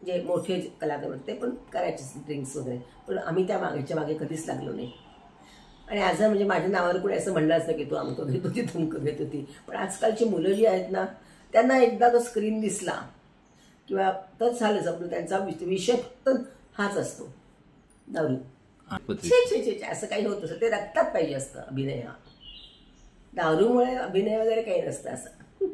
जे मोठे कलाकार होते पण करायचे ड्रिंक्स वगैरे, पण आम्ही त्या मागे कधीच लागलो नाही. आणि आज म्हणजे माझ्या नावावर कोणी असं म्हणलं असतं की तू अमकं घेत होती तमकं घेत होती. पण आजकालची मुलं जी आहेत ना, त्यांना एकदा तो स्क्रीन दिसला किंवा तर झालं समजा त्यांचा विषय फक्त हाच असतो, दारू. छे छे छे असं काही होत असं, ते रक्तात पाहिजे असतं अभिनय. हा दारूमुळे अभिनय वगैरे काही नसतं असं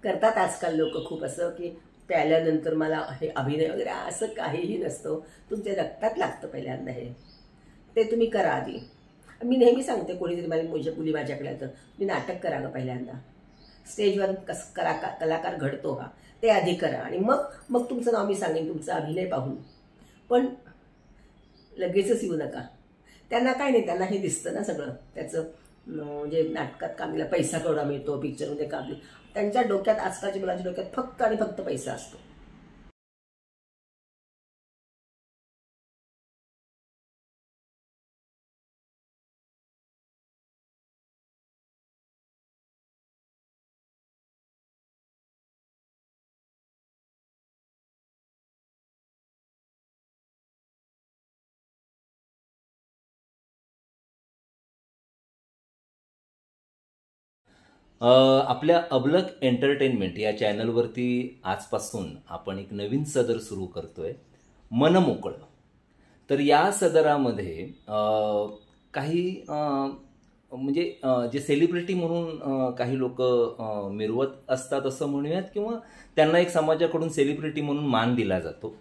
करतात आजकाल लोक खूप, असं की प्यायल्यानंतर मला हे अभिनय वगैरे असं काहीही नसतं. तुमच्या रक्तात लागतं पहिल्यांदा हे, ते तुम्ही करा आधी. मी नेहमी सांगते कोणीतरी माझ्या मुली माझ्याकडे तर मी नाटक करा गं पहिल्यांदा, स्टेजवर कलाकार घडतो हा ते आधी करा आणि मग तुमचं नाव मी सांगेन तुमचा अभिनय पाहून. पण लगेचच येऊ नका. त्यांना काय नाही, त्यांना हे दिसतं ना सगळं त्याचं, म्हणजे नाटकात कामला पैसा केवढा मिळतो, पिक्चरमध्ये काम, त्यांच्या डोक्यात आजकालच्या मुलांच्या डोक्यात फक्त आणि फक्त पैसा असतो. आपल्या अबलक एंटरटेनमेंट या चॅनलवरती आजपासून आपण एक नवीन सदर सुरू करतोय, मन मोकळं. तर या सदरामध्ये काही म्हणजे जे सेलिब्रिटी म्हणून काही लोक मिरवत असतात असं म्हणूयात, किंवा त्यांना एक समाजाकडून सेलिब्रिटी म्हणून मान दिला जातो.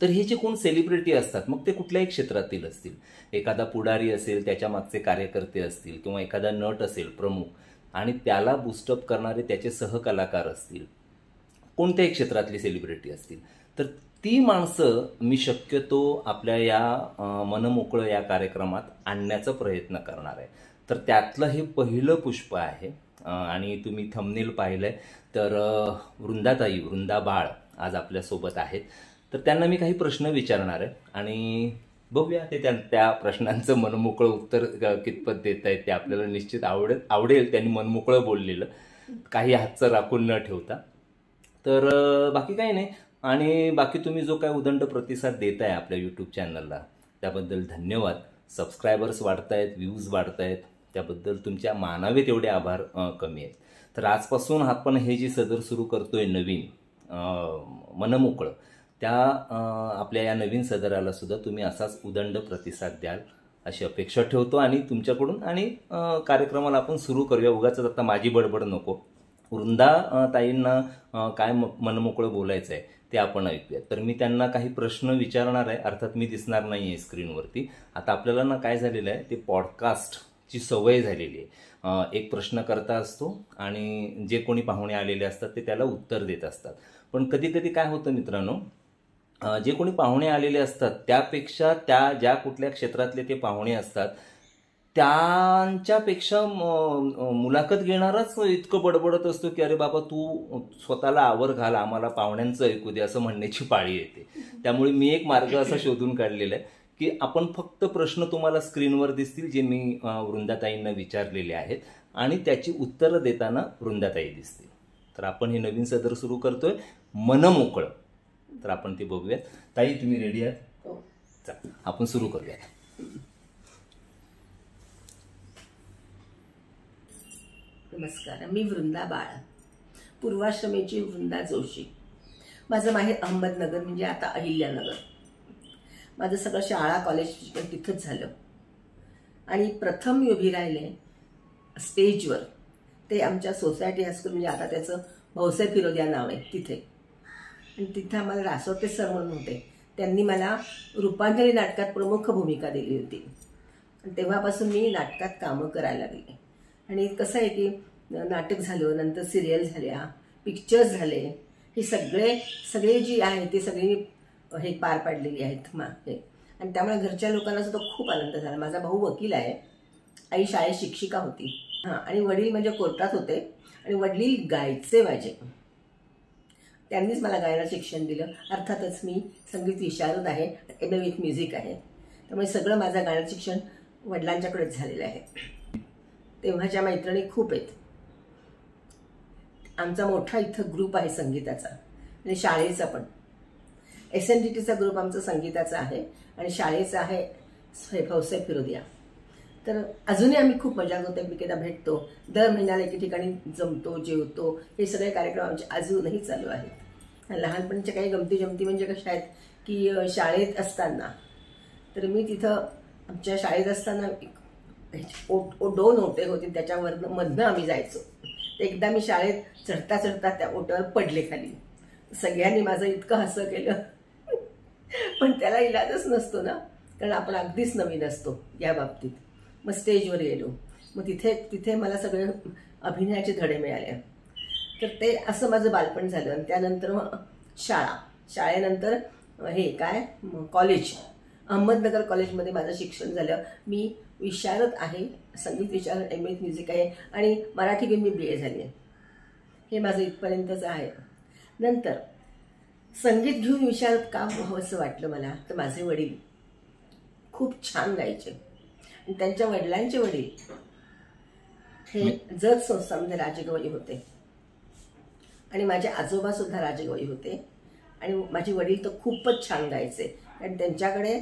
तर हे जे कोण सेलिब्रिटी असतात, मग ते कुठल्याही क्षेत्रातील असतील, एखादा पुढारी असेल, त्याच्या मागचे कार्यकर्ते असतील, किंवा एखादा नट असेल प्रमुख आणि त्याला बूस्टअप करणारे त्याचे सहकलाकार असतील, कोणत्याही क्षेत्रातली सेलिब्रिटी असतील, तर ती माणसं मी शक्यतो आपल्या या मनमोकळं या कार्यक्रमात आणण्याचा प्रयत्न करणार आहे. तर त्यातलं हे पहिलं पुष्प आहे. आणि तुम्ही थंबनेल पाहिलंय तर वृंदा बाळ आज आपल्यासोबत आहेत. तर त्यांना मी काही प्रश्न विचारणार आहे आणि बघूया ते त्या प्रश्नांचं मनमोकळं उत्तर कितपत देत आहेत ते आपल्याला निश्चित आवडेल त्यांनी मनमोकळं बोललेलं, काही हातचं राखून न ठेवता. तर बाकी काही नाही. आणि बाकी तुम्ही जो काय उदंड प्रतिसाद देताय आपल्या यूट्यूब चॅनलला त्याबद्दल धन्यवाद. सबस्क्रायबर्स वाढतायत, व्ह्यूज वाढतायत, त्याबद्दल तुमच्या मानावे तेवढे आभार कमी आहेत. तर आजपासून आपण हे जी सदर सुरू करतोय नवीन मनमोकळं, त्या आपल्या या नवीन सदराला सुद्धा तुम्ही असाच उदंड प्रतिसाद द्याल अशी अपेक्षा ठेवतो आणि तुमच्याकडून. आणि कार्यक्रमाला आपण सुरू करूया. उगाच आता माझी बडबड नको, वृंदा ताईंना काय मनमोकळं बोलायचं आहे ते आपण ऐकूया. तर मी त्यांना काही प्रश्न विचारणार आहे, अर्थात मी दिसणार नाही आहे स्क्रीनवरती. आता आपल्याला ना काय झालेलं आहे, ते पॉडकास्टची सवय झालेली आहे. एक प्रश्नकर्ता असतो आणि जे कोणी पाहुणे आलेले असतात ते त्याला उत्तर देत असतात. पण कधी कधी काय होतं मित्रांनो, जे कोणी पाहुणे आलेले असतात त्यापेक्षा त्या ज्या कुठल्या क्षेत्रातले ते पाहुणे असतात त्यांच्यापेक्षा मुलाखत घेणाराच इतकं बडबडत असतो की अरे बाबा तू स्वतःला आवर घाल, आम्हाला पाहुण्यांचं ऐकू दे, असं म्हणण्याची पाळी येते. त्यामुळे मी एक मार्ग असा शोधून काढलेला आहे की आपण फक्त प्रश्न तुम्हाला स्क्रीनवर दिसतील जे मी वृंदाताईंना विचारलेले आहेत आणि त्याची उत्तरं देताना वृंदाताई दिसतील. तर आपण हे नवीन सदर सुरू करतोय मनमोकळं. तर आपण ते बघूयात. ताई तुम्ही रेडी आहात? चला आपण सुरू करूयात. नमस्कार, मी वृंदा बाळ, पूर्वाश्रमेची वृंदा जोशी. माझं माहेर अहमदनगर म्हणजे आता अहिल्यानगर. माझं सगळं शाळा कॉलेज शिक्षण तिथंच झालं आणि प्रथम मी उभी राहिले स्टेजवर ते आमच्या सोसायटी हायस्कूल, म्हणजे आता त्याचं भाऊसाहेब फिरोदिया नाव आहे तिथे. आणि तिथं आम्हाला रासोटे सर म्हणून होते, त्यांनी मला रूपांजली नाटकात प्रमुख भूमिका दिली होती. आणि तेव्हापासून मी नाटकात कामं करायला लागले. आणि कसं आहे की नाटक झालं, नंतर सिरियल झाल्या, पिक्चर्स झाले, हे सगळे जी आहे ते सगळी हे पार पाडलेली आहेत हे. आणि त्यामुळे घरच्या लोकांना सुद्धा खूप आनंद झाला. माझा भाऊ वकील आहे, आई शाळेत शिक्षिका होती, आणि वडील म्हणजे कोर्टात होते. आणि वडील गायचे माझे, त्यांनीच मला गायला शिक्षण दिलं. अर्थातच मी संगीत विशारद आहे, MA विथ म्युझिक आहे. त्यामुळे सगळं माझं गाण्याचं शिक्षण वडिलांच्याकडेच झालेलं आहे. तेव्हाच्या मैत्रिणी खूप आहेत. आमचा मोठा इथं ग्रुप आहे संगीताचा आणि शाळेचा पण. SNDTचा ग्रुप आमचा संगीताचा आहे आणि शाळेचा आहे भाऊसाहेब फिरोदिया. तर अजूनही आम्ही खूप मजा करतो, एकमेकांना भेटतो, दर महिन्याला एके ठिकाणी जमतो, जेवतो. हे सगळे कार्यक्रम आमचे अजूनही चालू आहेत. लहानपणीच्या काही गमती जमती म्हणजे कशा आहेत की शाळेत असताना तर मी तिथं आमच्या शाळेत असताना 2 ओटे होते, त्याच्यावरनं मधनं आम्ही जायचो. तर एकदा मी शाळेत चढता चढता त्या ओट्यावर पडले खाली. सगळ्यांनी माझं इतकं हसं केलं पण त्याला इलाजच नसतो ना, कारण आपण अगदीच नवीन असतो या बाबतीत. मग स्टेजवर गेलो, मग तिथे मला सगळे अभिनयाचे धडे मिळाले. तर ते असं माझं बालपण झालं. आणि त्यानंतर मग शाळेनंतर हे काय कॉलेज, अहमदनगर कॉलेजमध्ये माझं शिक्षण झालं. मी विशारद आहे, संगीत विशारद, MA म्युझिक आहे आणि मराठी घेऊन मी BA झाली आहे. हे माझं इथपर्यंतच आहे. नंतर संगीत घेऊन विशारद का व्हावं असं वाटलं मला, तर माझे वडील खूप छान गायचे आणि त्यांच्या वडिलांचे वडील हे जत संस्थांमध्ये राजगवई होते आणि माझे आजोबा सुद्धा राजगवई होते. आणि माझे वडील तर खूपच छान गायचे आणि त्यांच्याकडे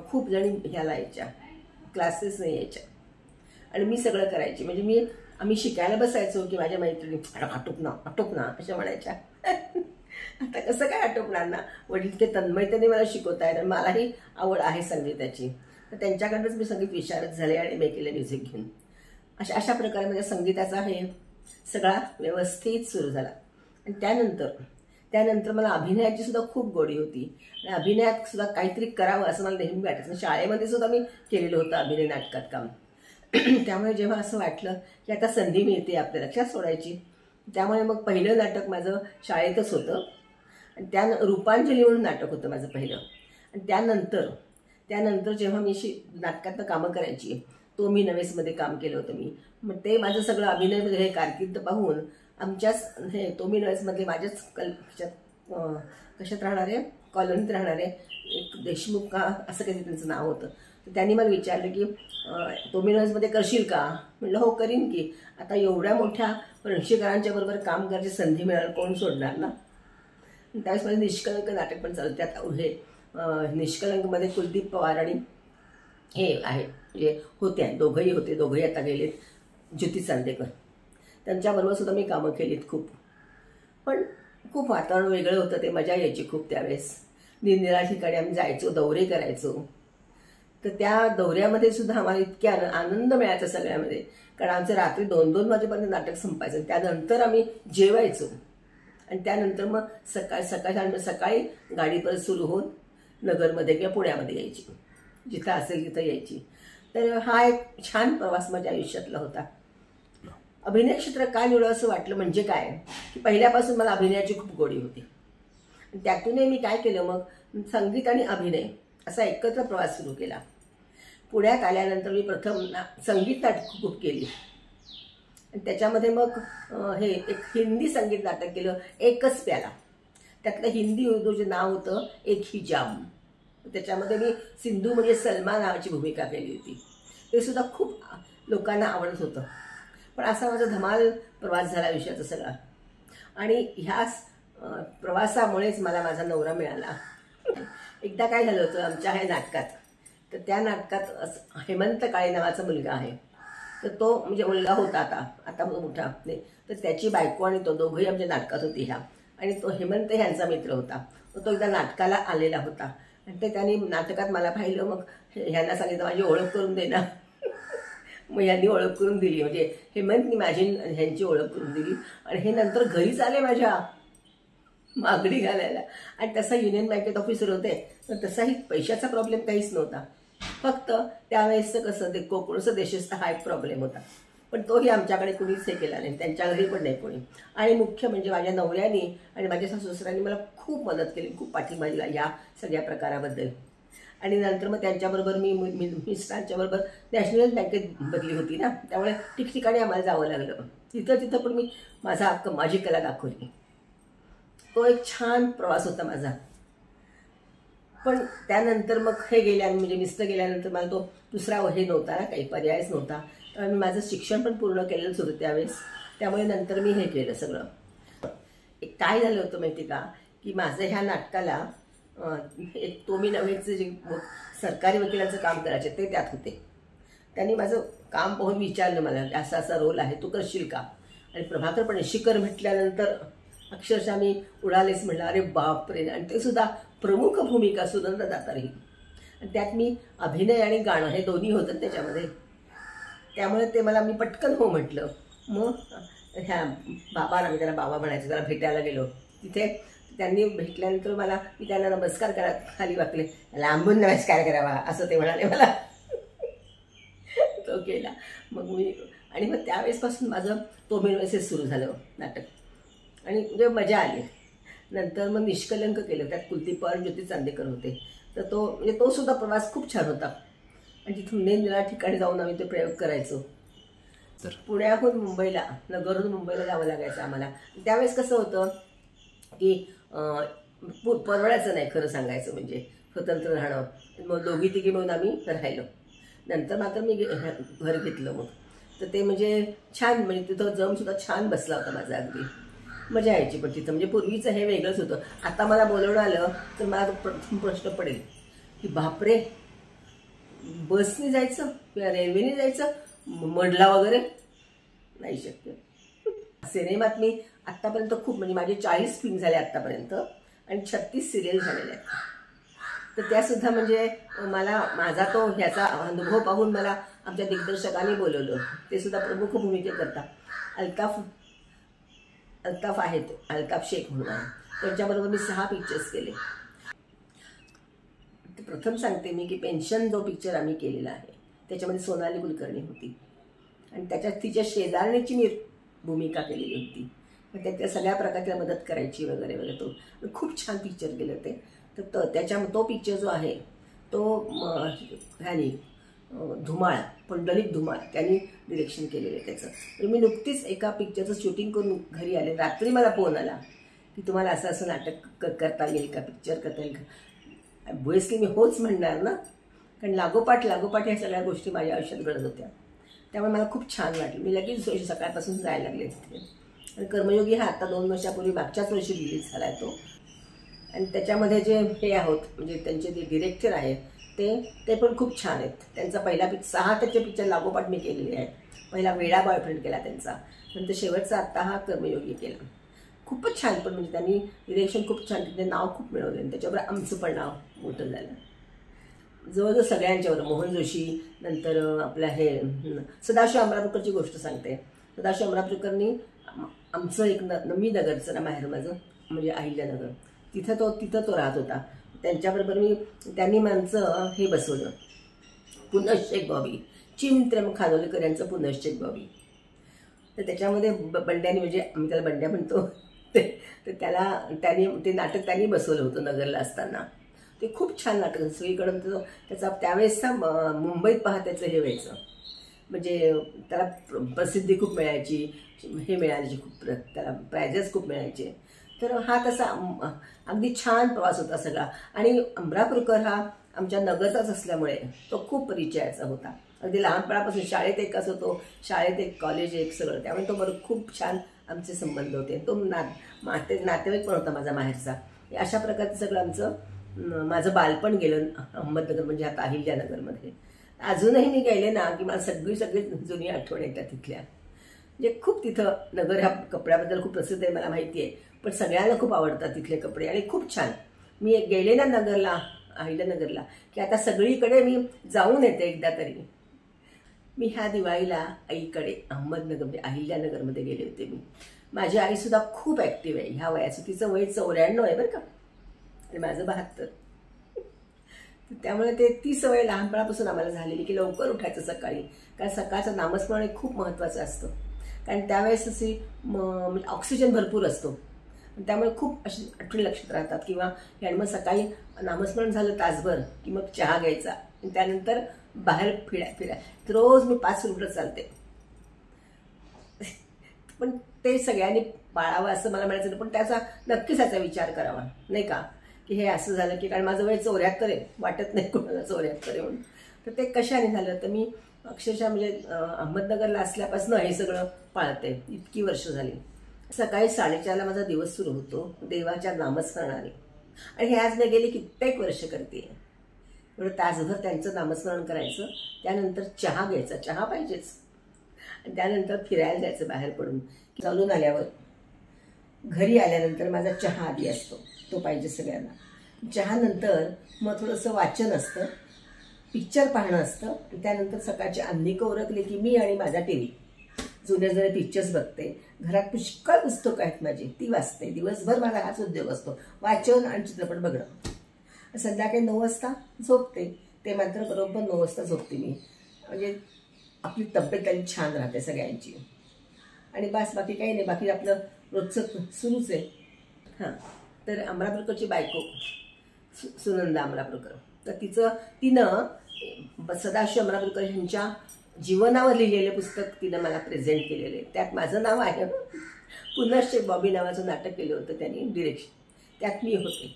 खूप जणी ह्याला यायच्या, क्लासेस नाही यायच्या आणि मी सगळं करायची. म्हणजे आम्ही शिकायला बसायचो की माझ्या मैत्रिणी आटोप ना अशा म्हणायच्या. आता कसं काय आटोपणार ना, वडील ते तन्मयतेने मला शिकवत आहेत आणि मलाही आवड आहे संगीताची. तर त्यांच्याकडनंच मी संगीत विशारद झाले आणि MA केले म्युझिक घेऊन. अशा प्रकारे म्हणजे संगीताचा हे सगळा व्यवस्थित सुरू झाला. आणि त्यानंतर मला अभिनयाची सुद्धा खूप गोडी होती आणि अभिनयात सुद्धा काहीतरी करावं असं मला नेहमी वाटायचं. शाळेमध्ये सुद्धा मी केलेलं होतं अभिनय नाटकात काम. त्यामुळे जेव्हा असं वाटलं की आता संधी मिळते आपल्या लक्षात सोडायची, त्यामुळे मग पहिलं नाटक माझं शाळेतच होतं आणि रूपांजली म्हणून नाटक होतं माझं पहिलं. आणि त्यानंतर जेव्हा मी नाटकातनं कामं करायची, तो मी नवेसमध्ये काम केलं होतं मी. मग ते माझं सगळं अभिनय हे कारकीर्द पाहून आमच्याच हे तो मी नवेसमधले माझ्याच कशात राहणारे, कॉलनीत राहणारे एक देशमुख का असं काही त्यांचं नाव होतं. तर त्यांनी मला विचारलं की टोमिनोजमध्ये करशील का? म्हटलं हो करीन की. आता एवढ्या मोठ्या रणशीकरांच्या बरोबर काम करायची संधी मिळाली, कोण सोडणार ना. त्यावेळेस माझं निष्कलंक नाटक पण चालू. त्यात हे निष्कलंकमध्ये कुलदीप पवार आणि हे आहे म्हणजे होत्या, दोघंही आता गेलेत, ज्योती चांदेकर. त्यांच्याबरोबर सुद्धा मी कामं केलीत खूप. पण खूप वातावरण वेगळं होतं, ते मजा यायची खूप त्यावेळेस. निरनिराळ्या ठिकाणी आम्ही जायचो, दौरे करायचो. तर त्या दौऱ्यामध्ये सुद्धा आम्हाला इतक्या आनंद मिळायचा सगळ्यामध्ये, कारण आमचं रात्री 2-2 वाजेपर्यंत नाटक संपायचं. त्यानंतर आम्ही जेवायचो आणि त्यानंतर मग सकाळी गाडी परत सुरू होऊन नगरमध्ये किंवा पुण्यामध्ये यायची, जिथं असेल तिथं यायची. तर हा एक छान प्रवास माझ्या आयुष्यातला होता. अभिनय क्षेत्र काय निवडावं असं वाटलं म्हणजे काय की पहिल्यापासून मला अभिनयाची खूप गोडी होती. त्यातूनही मी काय केलं, मग संगीत आणि अभिनय असा एकत्र प्रवास सुरू केला. पुण्यात आल्यानंतर मी प्रथम संगीत नाटक खूप केली आणि त्याच्यामध्ये मग हे एक हिंदी संगीत नाटक केलं, एकच प्याला. त्यातलं हिंदी उर्दू नाव होतं एक ही जाम. त्याच्यामध्ये मी सिंधू म्हणजे सलमा नावाची भूमिका केली होती. ते सुद्धा खूप लोकांना आवडत होतं. पण असा माझा धमाल प्रवास झाला आयुष्याचा सगळा. आणि ह्याच प्रवासामुळेच मला माझा नवरा मिळाला. एकदा काय झालं होतं आमच्या ह्या नाटकात, तर त्या नाटकात हेमंत काळे नावाचा मुलगा आहे. तर तो म्हणजे मुलगा होता आता मोठा नाही, तर त्याची बायको आणि तो दोघंही आमच्या नाटकात होती ह्या. आणि तो हेमंत ह्यांचा मित्र होता. तो एकदा नाटकाला आलेला होता आणि ते त्यांनी नाटकात मला पाहिलं. मग ह्यांना सांगितलं माझी ओळख करून दे ना. मग यांनी ओळख करून दिली, म्हणजे हेमंतनी ह्यांची ओळख करून दिली. आणि हे नंतर घरीच आले माझ्या मागणी घालायला. आणि तसा युनियन बँकेत ऑफिसर होते, तर तसाही पैशाचा प्रॉब्लेम काहीच नव्हता. फक्त त्यावेळेसचं कसं ते कोकणचं देशस्थ हा एक प्रॉब्लेम होता. पण तोही आमच्याकडे कुणीच हे केला नाही, त्यांच्या घरी पण नाही कोणी. आणि मुख्य म्हणजे माझ्या नवऱ्यानी आणि माझ्या सासूसऱ्यांनी मला खूप मदत केली, खूप पाठिंबा दिला या सगळ्या प्रकाराबद्दल. आणि नंतर मग त्यांच्याबरोबर मी मिस्टरांच्याबरोबर नॅशनल बँकेत बदली होती ना, त्यामुळे ठिकठिकाणी आम्हाला जावं लागलं. तिथं पण मी माझी कला दाखवली. तो एक छान प्रवास होता माझा. पण त्यानंतर मग हे म्हणजे मिस्टर गेल्यानंतर मला तो दुसरा हे नव्हता ना, काही पर्यायच नव्हता. त्यामुळे मी माझं शिक्षण पण पूर्ण केलेलंच होतं त्यावेळेस. त्यामुळे नंतर मी हे केलं सगळं. काय झालं होतं माहिती का, की माझं ह्या नाटकाला एक टोमी नव्हेचे जे सरकारी वकिलांचं काम करायचे ते त्यात होते. त्यांनी माझं काम पाहून विचारलं मला, असा असा रोल आहे, तू करशील का? आणि प्रभाकरपणे शिखर म्हटल्यानंतर अक्षरशः मी उडालेच, म्हटलं अरे बापरे. आणि ते सुद्धा प्रमुख भूमिका सुनंदा दातार ही. आणि त्यात मी अभिनय आणि गाणं हे दोन्ही होतं त्याच्यामध्ये. त्यामुळे ते मला, मी पटकन हो म्हटलं. मग ह्या बाबाला, मी त्याला बाबा म्हणायचे, त्याला भेटायला गेलो. तिथे त्यांनी भेटल्यानंतर मी त्यांना नमस्कार करा खाली वाकले. लांबून नमस्कार करावा असं ते म्हणाले मला. तो केला. आणि मग त्यावेळेसपासून माझं टोमी नव्हेचे सुरू झालं नाटक. आणि म्हणजे मजा आली. नंतर मग निष्कलंक केलं, त्यात कुलदीप पवार, ज्योती चांदेकर होते. तर तो सुद्धा प्रवास खूप छान होता. आणि तिथून निरनिराळ्या ठिकाणी जाऊन आम्ही ते प्रयोग करायचो. तर पुण्याहून मुंबईला, नगरहून मुंबईला जावं लागायचं आम्हाला. त्यावेळेस कसं होतं की परवडायचं नाही खरं सांगायचं म्हणजे स्वतंत्र राहणं. मग दोघी तिघी मिळून आम्ही राहिलो. नंतर मात्र मी घर घेतलं. मग तर ते म्हणजे छान, म्हणजे तिथं जमसुद्धा छान बसला होता माझा. अगदी मजा यायची. पण तिथं म्हणजे पूर्वीचं हे वेगळंच होतं. आता मला बोलवणं आलं तर मला प्रथम प्रश्न पडेल की बापरे, बसने जायचं किंवा रेल्वेने जायचं, मडला वगैरे नाही शक्य. सिनेमात मी आत्तापर्यंत खूप, म्हणजे माझे 40 फिल्म झाले आत्तापर्यंत आणि 36 सिरियल झालेले आहेत. तर त्यासुद्धा म्हणजे माझा तो ह्याचा अनुभव पाहून मला आमच्या दिग्दर्शकांनी बोलवलं. ते सुद्धा प्रमुख भूमिकेकरता अल्ताफ आहेत, अल्ताफ शेख म्हणून आहे. त्यांच्याबरोबर मी 6 पिक्चर्स केले. प्रथम सांगते मी की पेन्शन जो पिक्चर आम्ही केलेला आहे त्याच्यामध्ये सोनाली कुलकर्णी होती. आणि त्याच्यात तिच्या शेजारणीची मी भूमिका केलेली होती. मग त्या सगळ्या प्रकारच्या मदत करायची वगैरे वगैरे. तो खूप छान पिक्चर केलं ते. तर तो पिक्चर जो आहे तो ह्यानी धुमाळ, पुंडलिक धुमाळ त्यांनी डिरेक्शन केलेलं आहे त्याचं. तर मी नुकतीच एका पिक्चरचं शूटिंग करून घरी आले. रात्री मला फोन आला की तुम्हाला असं असं नाटक करता येईल का, पिक्चर करता येईल का? ऑब्व्हियसली मी होच म्हणणार ना, कारण लागोपाठ ह्या सगळ्या गोष्टी माझ्या आयुष्यात घडत होत्या. त्यामुळे मला खूप छान वाटलं. मी लगेच सकाळपासून जायला लागले तिथे. आणि कर्मयोगी हा आता 2 वर्षापूर्वी मागच्याच वर्षी रिलीज झाला आहे तो. आणि त्याच्यामध्ये जे हे आहोत म्हणजे त्यांचे जे डिरेक्टर आहेत ते पण खूप छान आहेत. त्यांचा पहिला 6 त्याचे पिक्चर लागोपाठ मी केलेले आहेत. पहिला वेडा बॉयफ्रेंड केला त्यांचा, नंतर शेवटचा आत्ता हा कर्मयोगी केला. खूपच छान. पण म्हणजे त्यांनी डिरेक्शन खूप छान, त्यांचे नाव खूप मिळवले. आणि त्याच्याबरोबर आमचं पण नाव मोठं झालं जवळजवळ सगळ्यांच्यावर. मोहन जोशी, नंतर आपलं हे सदाशिव अमरापूरकरची गोष्ट सांगते. सदाशिव अमरापूरकरनी आमचं एक नवी नगरचं ना माहेर माझं, म्हणजे अहिल्यानगर, तिथं तो राहत होता. त्यांच्याबरोबर त्यांनी माझं हे बसवलं, पुनश्चेक बॉबी, चिमत्रम खानोलीकर यांचं पुनश्चेक बॉबी. तर त्याच्यामध्ये बंड्यानी, म्हणजे आम्ही त्याला बंड्या म्हणतो, तर ते नाटक त्यांनी बसवलं होतं नगरला असताना. ते खूप छान नाटक. सगळीकडं त्याचा त्यावेळेसचा मुंबईत पहा त्याचं हे व्हायचं, म्हणजे त्याला प्रसिद्धी खूप मिळायची, हे मिळायची खूप, त्याला प्राइजेस खूप मिळायचे. तर हा तसा अगदी छान प्रवास होता सगळा. आणि अमरापूरकर हा आमच्या नगरचाच असल्यामुळे तो खूप परिचयाचा होता. अगदी लहानपणापासून शाळेत एकच होतो, शाळेत एक, कॉलेज एक, सगळं. त्यामुळे तो बरं खूप छान आमचे संबंध होते. तो नातेवाईक पण होता माझा माहेरचा. अशा प्रकारचं सगळं माझं बालपण गेलं अहमदनगर, म्हणजे आता अहिल्यानगरमध्ये. अजूनही मी गेले ना की मला सगळी जुनी आठवण येतात तिथल्या. म्हणजे खूप तिथं नगर ह्या कपड्याबद्दल खूप प्रसिद्ध आहे, मला माहिती आहे. पण सगळ्यांना खूप आवडतात तिथले कपडे आणि खूप छान. मी गेले ना नगरला, अहिल्यानगरला, की आता सगळीकडे मी जाऊन येते एकदा तरी. मी ह्या दिवाळीला आईकडे अहमदनगर म्हणजे अहिल्यानगरमध्ये गेले होते. माझी आईसुद्धा खूप ॲक्टिव्ह आहे ह्या वयाचं. तिचं वय 94 आहे बरं का, आणि माझं 72. त्यामुळे ती सवय लहानपणापासून आम्हाला झालेली की लवकर उठायचं सकाळी. कारण सकाळचं नामस्मरण खूप महत्त्वाचं असतं. कारण त्यावेळेस अशी ऑक्सिजन भरपूर असतो, त्यामुळे खूप अशी आठवणी लक्षात राहतात. किंवा आणि मग सकाळी नामस्मरण झालं तासभर की मग चहा घ्यायचा आणि त्यानंतर बाहेर फिराय. रोज मी 5 किलोमीटर चालते. पण ते सगळ्यांनी पाळावं असं मला म्हणायचं नाही. पण त्याचा नक्कीच याचा विचार करावा, नाही का, की हे असं झालं की, कारण माझं वय 74 आहे, वाटत नाही कोणाला 74 आहे म्हणून. तर ते कशाने झालं, तर मी अक्षरशः म्हणजे अहमदनगरला असल्यापासून हे सगळं पाळते. इतकी वर्ष झाली. सकाळी 4:30ला माझा दिवस सुरू होतो देवाच्या नामस्मरणाने. आणि हे आज मी गेली कित्येक वर्ष करते. एवढं तासभर त्यांचं नामस्मरण करायचं, त्यानंतर चहा घ्यायचा, चहा पाहिजेच, आणि त्यानंतर फिरायला जायचं बाहेर पडून. चालून आल्यावर घरी आल्यानंतर माझा चहा आधी असतो, तो पाहिजे सगळ्यांना. चहानंतर मग थोडंसं वाचन असतं, पिक्चर पाहणं असतं, आणि त्यानंतर सकाळची अन्निकं उरकली की मी आणि माझा टी व्ही जुने जुने पिक्चर्स बघते. घरात पुष्कळ पुस्तकं आहेत माझी, ती वाचते. दिवसभर मला हाच उद्योग असतो, वाचन आणि चित्रपट बघणं. संध्याकाळी 9 वाजता झोपते, ते मात्र बरोबर 9 वाजता झोपते मी. म्हणजे आपली तब्येत आणि छान राहते सगळ्यांची. आणि बस बाकी काही नाही, बाकी आपलं रोजचं सुरूच आहे. हां, तर अमरापूरकरची बायको सुनंदा अमरापूरकर, तर तिनं सदाशिव अमरापूरकर यांच्या जीवनावर लिहिलेले पुस्तक तिनं मला प्रेझेंट केलेले. त्यात माझं नाव आहे. पुनश्च बॉबी नावाचं नाटक केलं होतं त्यांनी डिरेक्शन, त्यात मी होते.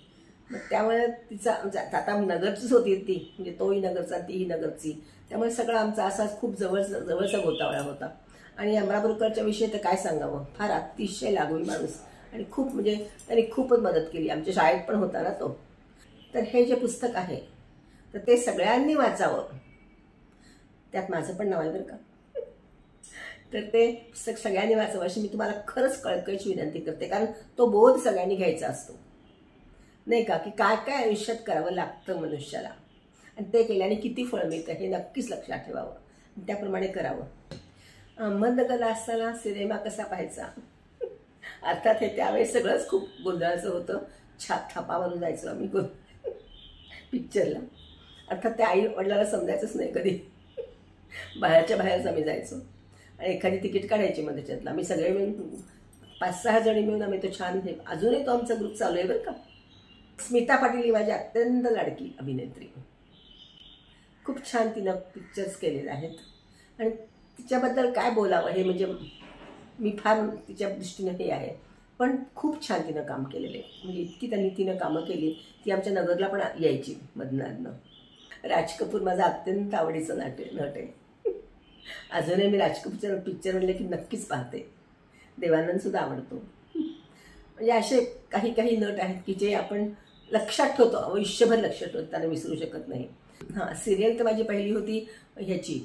मग त्यामुळे तिचा आता नगरचीच होती ती, म्हणजे तोही नगरचा तीही नगरची, त्यामुळे सगळा आमचा असाच खूप जवळचा गोतावळा होता. आणि अमरापूरकरच्या विषयी तर काय सांगावं, फार अतिशय लागू माणूस, आणि खूप म्हणजे त्यांनी खूपच मदत केली. आमच्या शाळेत पण होता ना तो. तर हे जे पुस्तक आहे तर ते सगळ्यांनी वाचावं, त्यात माझं पण नाव आहे बरं का. तर ते पुस्तक सगळ्यांनी वाचावं अशी मी तुम्हाला खरंच कळकळीची विनंती करते, कारण तो बोध सगळ्यांनी घ्यायचा असतो, नाही का, की काय काय आयुष्यात करावं लागतं मनुष्याला, आणि ते केल्याने किती फळ मिळतं हे नक्कीच लक्षात ठेवावं, त्याप्रमाणे करावं. अहमदनगरला असताना सिनेमा कसा पाहायचा, अर्थात हे त्यावेळेस सगळंच खूप गोंधळाचं होतं. थापावरून जायचो आम्ही पिक्चरला. अर्थात त्या आई वडिलांना समजायचंच नाही कधी. बाहेरच्या बाहेरच आम्ही जायचो, आणि एखादी तिकीट काढायची मग त्याच्यातलं आम्ही सगळे मिळून 5-6 जणी मिळून आम्ही तो छान, अजूनही तो आमचा ग्रुप चालू आहे बरं का. स्मिता पाटील ही माझी अत्यंत लाडकी अभिनेत्री, खूप छान तिनं पिक्चर्स केलेले आहेत, आणि तिच्याबद्दल काय बोलावं हे म्हणजे मी फार तिच्या दृष्टीने हे आहे, पण खूप छान तिनं काम केलेलं आहे. म्हणजे इतकी तिनं कामं केली, ती आमच्या नगरला पण यायची मधनं. राज कपूर माझा अत्यंत आवडीचा नट आहे. अजूनही मी राज कपूरचा पिक्चर म्हणले की नक्कीच पाहते. देवानंद सुद्धा आवडतो. म्हणजे असे काही नट आहेत की जे आपण लक्षात ठेवतो, आयुष्यभर लक्षात ठेवतो, त्यांना विसरू शकत नाही. हां, सिरियल तर माझी पहिली होती ह्याची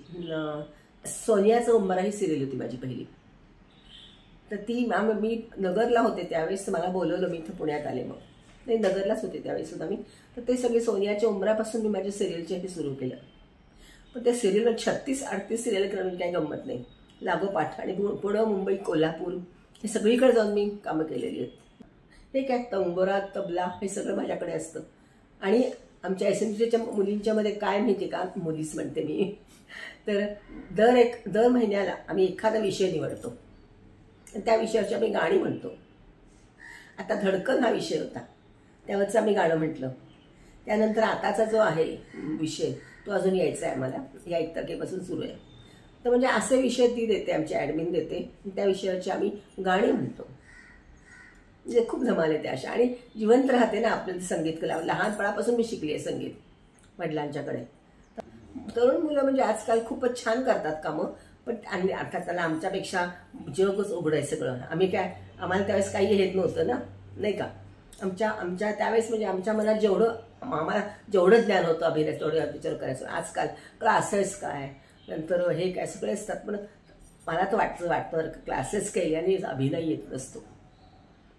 सोनियाचा उंबरा ही सिरियल होती माझी पहिली. तर ती मी नगरला होते त्यावेळेस, मला बोलवलं, मी इथं पुण्यात आले, मग नाही नगरलाच होते त्यावेळेस सुद्धा मी. तर ते सगळे सोनियाच्या उंबरापासून मी माझ्या सिरियलचे हे सुरू केलं. पण त्या सिरियलवर 36-38 सिरियल करणं काही गंमत नाही, लागोपाठ. आणि पुणे, मुंबई, कोल्हापूर हे सगळीकडे जाऊन मी कामं केलेली आहेत. हे काय तंबोरा, तबला हे सगळं माझ्याकडे असतं. आणि आमच्या SMTच्या मुलींच्यामध्ये काय माहिती का, मुलीच म्हणते मी, तर दर महिन्याला आम्ही एखादा विषय निवडतो, आणि त्या विषयावरची आम्ही गाणी म्हणतो. आता धडकन हा विषय होता, त्यावरचं आम्ही गाणं म्हटलं. त्यानंतर आताचा जो आहे विषय तो अजून यायचा आहे आम्हाला, या 1 तारखेपासून सुरू आहे. तर म्हणजे असे विषय ती देते, आमची ॲडमिन देते, त्या विषयावरची आम्ही गाणी म्हणतो. म्हणजे खूप धमाल येते अशा, आणि जिवंत राहते ना आपलं संगीत कला. लहानपणापासून मी शिकली आहे संगीत वडिलांच्याकडे. तरुण मुलं म्हणजे आजकाल खूपच छान करतात कामं, पण आणि अर्थात त्याला आमच्यापेक्षा जगच उघड आहे सगळं. आम्हाला त्यावेळेस काही हेत नव्हतं ना, नाही का. आमच्या त्यावेळेस म्हणजे आमच्या मनात आम्हाला जेवढं ज्ञान होतं अभिनय तेवढं विचार करायचो. आजकाल क्लासेस काय, नंतर हे काय सगळे असतात, पण मला तर वाटतं क्लासेस काही आणि अभिनय येत नसतो.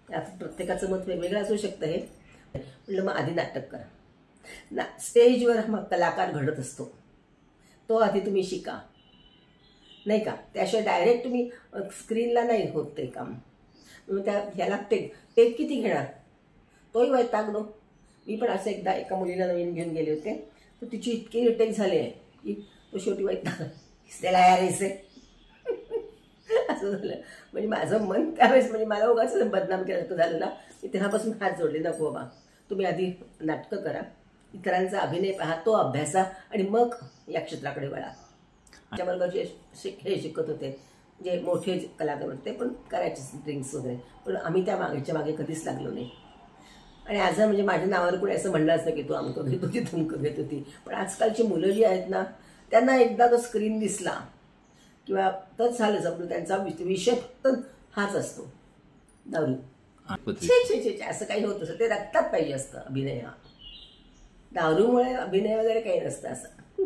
आता प्रत्येकाचं मत वेगवेगळं असू शकतं. हे म्हटलं मग आधी नाटक करा. स्टेजवर मग कलाकार घडत असतो, तो आधी तुम्ही शिका, नाही का. त्याशिवाय डायरेक्ट तुम्ही स्क्रीनला नाही होत ते काम. ह्याला टेक किती घेणार, तोही वैतागलो. मी पण असं एकदा एका मुलीला नवीन घेऊन गेले होते, तर तिची इतकी रिटेक झाली आहे की तो शेवटी वैतागला, त्याला यायचे असं झालं. म्हणजे माझं मन त्यावेळेस म्हणजे मला उगाच बदनाम केल्यासारखं झालं ना. मी तेव्हापासून हात जोडले, नको बाबा, तुम्ही आधी नाटकं करा, इतरांचा अभिनय पहा, तो अभ्यासा, आणि मग या क्षेत्राकडे वळा. त्याच्याबरोबर जे हे शिकत होते जे मोठे कलाकार होते, पण करायचे ड्रिंक्स वगैरे, पण आम्ही त्या मागे कधीच लागलो नाही. आणि आज म्हणजे माझ्या नावावर कोणी असं म्हणलं असतं की तू अमकं घेत होती, तमकं घेत होती. पण आजकालची मुलं जी आहेत ना, त्यांना एकदा तो स्क्रीन दिसला किंवा तर झालं जपलं, त्यांचा विषय फक्त हाच असतो, दारू. छे छे छे असं काही होत असं, ते रक्तात पाहिजे असतं अभिनय. हा दारूमुळे अभिनय वगैरे काही नसतं. असं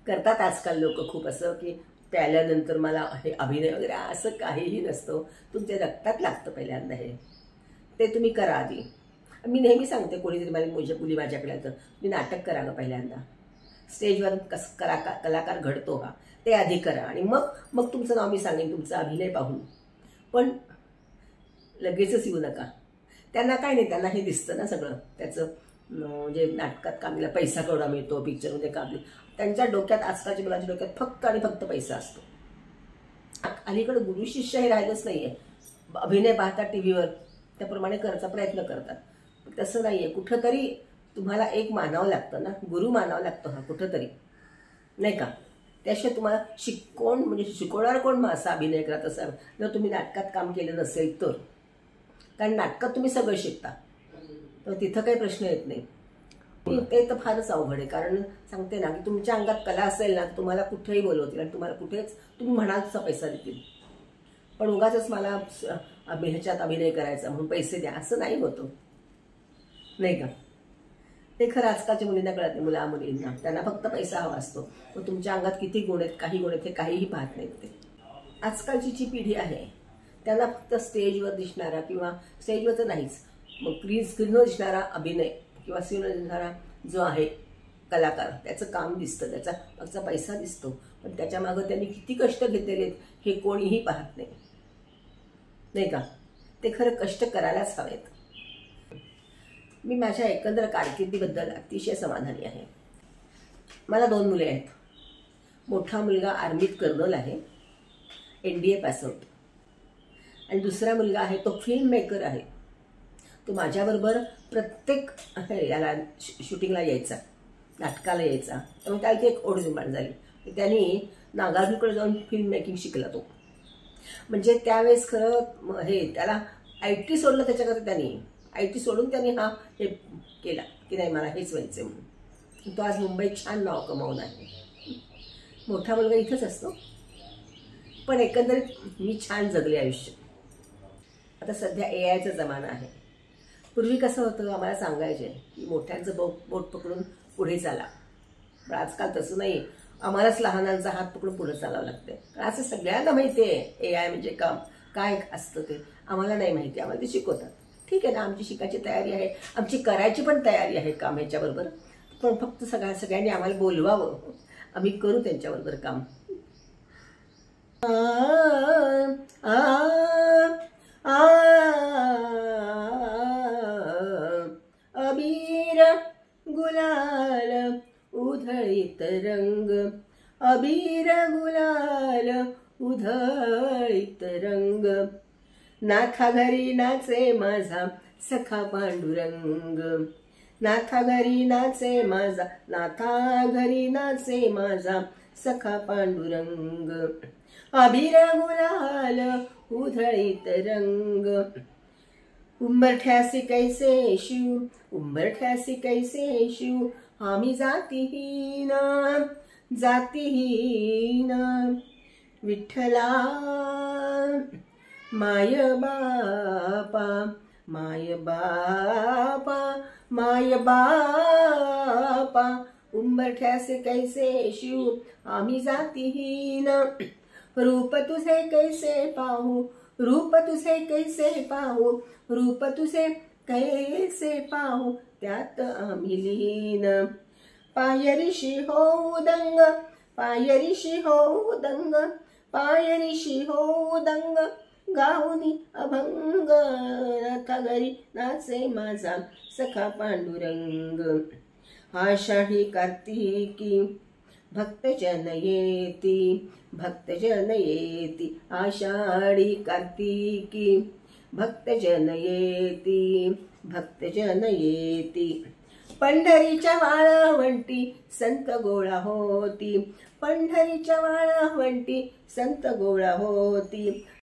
करतात आजकाल लोक खूप, असं की प्यायल्यानंतर मला हे अभिनय वगैरे असं काहीही नसतं. तुमच्या रक्तात लागतं पहिल्यांदा हे, ते तुम्ही करा आधी. मी नेहमी सांगते कोणीतरी माझ्या मुली माझ्याकडे तर मी नाटक करा गं पहिल्यांदा. स्टेजवर कलाकार घडतो हा, ते आधी करा आणि मग तुमचं नाव मी सांगेन तुमचा अभिनय पाहून. पण लगेचच येऊ नका. त्यांना काय नाही, त्यांना हे दिसतं ना सगळं त्याचं, म्हणजे नाटकात कामीला पैसा केवढा मिळतो, पिक्चरमध्ये काम. त्यांच्या डोक्यात, आजकालच्या मुलांच्या डोक्यात फक्त आणि फक्त पैसा असतो. अलीकडे गुरु शिष्य हे राहिलंच नाहीये. अभिनय पाहतात टीव्हीवर, त्याप्रमाणे करायचा प्रयत्न करतात. तसं नाहीये. कुठंतरी तुम्हाला एक मानावं लागतं ना, गुरु मानावं लागतं हा कुठंतरी, नाही का? त्याशिवाय तुम्हाला शिकवणार कोण मग असा अभिनय करा तसा, जर तुम्ही नाटकात काम केलं नसेल तर. कारण नाटकात तुम्ही सगळं शिकता, तर तिथं काही प्रश्न येत नाही. ते तर फारच अवघड आहे. कारण सांगते ना की तुमच्या अंगात कला असेल ना, तुम्हाला कुठेही बोलवतील आणि तुम्हाला कुठेच तुम्ही म्हणाल तसा पैसा देतील. पण उगाचच मला ह्याच्यात अभिनय करायचा म्हणून पैसे द्या असं नाही होतं, नाही का? ते खरं आजकालच्या मुलींना कळत नाही, मुलींना. त्यांना फक्त पैसा हवा असतो. मग तुमच्या अंगात किती गुण आहेत, काही गुण आहेत, हे काहीही पाहत नाहीत ते. आजकालची जी पिढी आहे त्यांना फक्त स्टेजवर दिसणारा, किंवा स्टेजवर तर नाहीच, मग स्क्रीनवर दिसणारा अभिनय किंवा स्क्रीनवर दिसणारा जो आहे कलाकार, त्याचं काम दिसतं, त्याचा मागचा पैसा दिसतो. पण त्याच्या मागं त्यांनी किती कष्ट घेतलेले आहेत हे कोणीही पाहत नाही, नाही का? ते खरं कष्ट करायलाच हवेत. मी माझ्या एकंदर कारकिर्दीबद्दल अतिशय समाधानी आहे. मला 2 मुले आहेत. मोठा मुलगा आर्मीत कर्नल आहे, NDA पासआउट, आणि दुसरा मुलगा आहे तो फिल्म मेकर आहे. तो माझ्याबरोबर प्रत्येक याला शूटिंगला यायचा, नाटकाला यायचा. त्यामुळे त्याला ती एक ओढ निर्माण झाली. त्यांनी नागार्जुनकडे जाऊन फिल्म मेकिंग शिकला तो. म्हणजे त्यावेळेस खरं हे त्याला IT सोडलं त्याच्याकडे, त्यांनी IT सोडून त्यांनी हे केला की नाही मला हेच व्हायचं म्हणून. तो आज मुंबईत छान नाव कमावून आहे. मोठा मुलगा इथंच असतो. पण एकंदरीत मी छान जगले आयुष्य. आता सध्या AIचा जमाना आहे. पूर्वी कसं होतं, आम्हाला सांगायचे की मोठ्यांचं बोट पकडून पुढे चाला. पण आजकाल तसं नाही, आम्हालाच लहानांचा हात पकडून पुढे चालावं लागते. कारण असं सगळ्यांना माहिती आहे AI म्हणजे काय असतं ते. आम्हाला नाही माहिती, आम्हाला ते शिकवतात. ठीक आहे ना, आमची शिकायची तयारी आहे, आमची करायची पण तयारी आहे काम ह्याच्याबरोबर. पण फक्त सगळ्यांनी आम्हाला बोलवावं, आम्ही करू त्यांच्याबरोबर काम. अबीर गुलाल उधळीत रंग, अबीर गुलाल उधळीत रंग. नाथा घरी नाचे माझा सखा पांडुरंग, नाथा घरी नाचे माझा, नाथा घरी नाचे माझा सखा पांडुरंग. अबीर गुलाल उधळीत रंग. उंबरठ्यासी कैसे शिव, उंबरठ्यासी कैसे शिव, आम्ही जातीहीन जातीहीन. विठ्ठला माय बापा, माय बापा, माय बापा. उंबरठ्यासे कैसे शिव, आम्ही जातीहीन. रूप तुझे कैसे पाहू, रूप तुझे कैसे पाहू, रूप तुझे कैसे पाहू, त्यात आम्ही लीन. पायरीशी हो दंग, पायरीशी हो दंग, पायरीशी हो दंग. गाऊनी अभंग, नाथा घरी नाचे माझा सखा पांडुरंग. आषाढी कार्तिकी भक्तजन येती, भक्तजन येती. आषाढी कार्तिकी भक्तजन येती, भक्तजन येती. पंढरीच्या वाळवंटी संत गोळा होती, पंढरीच्या वाळवंटी संत गोळा होती.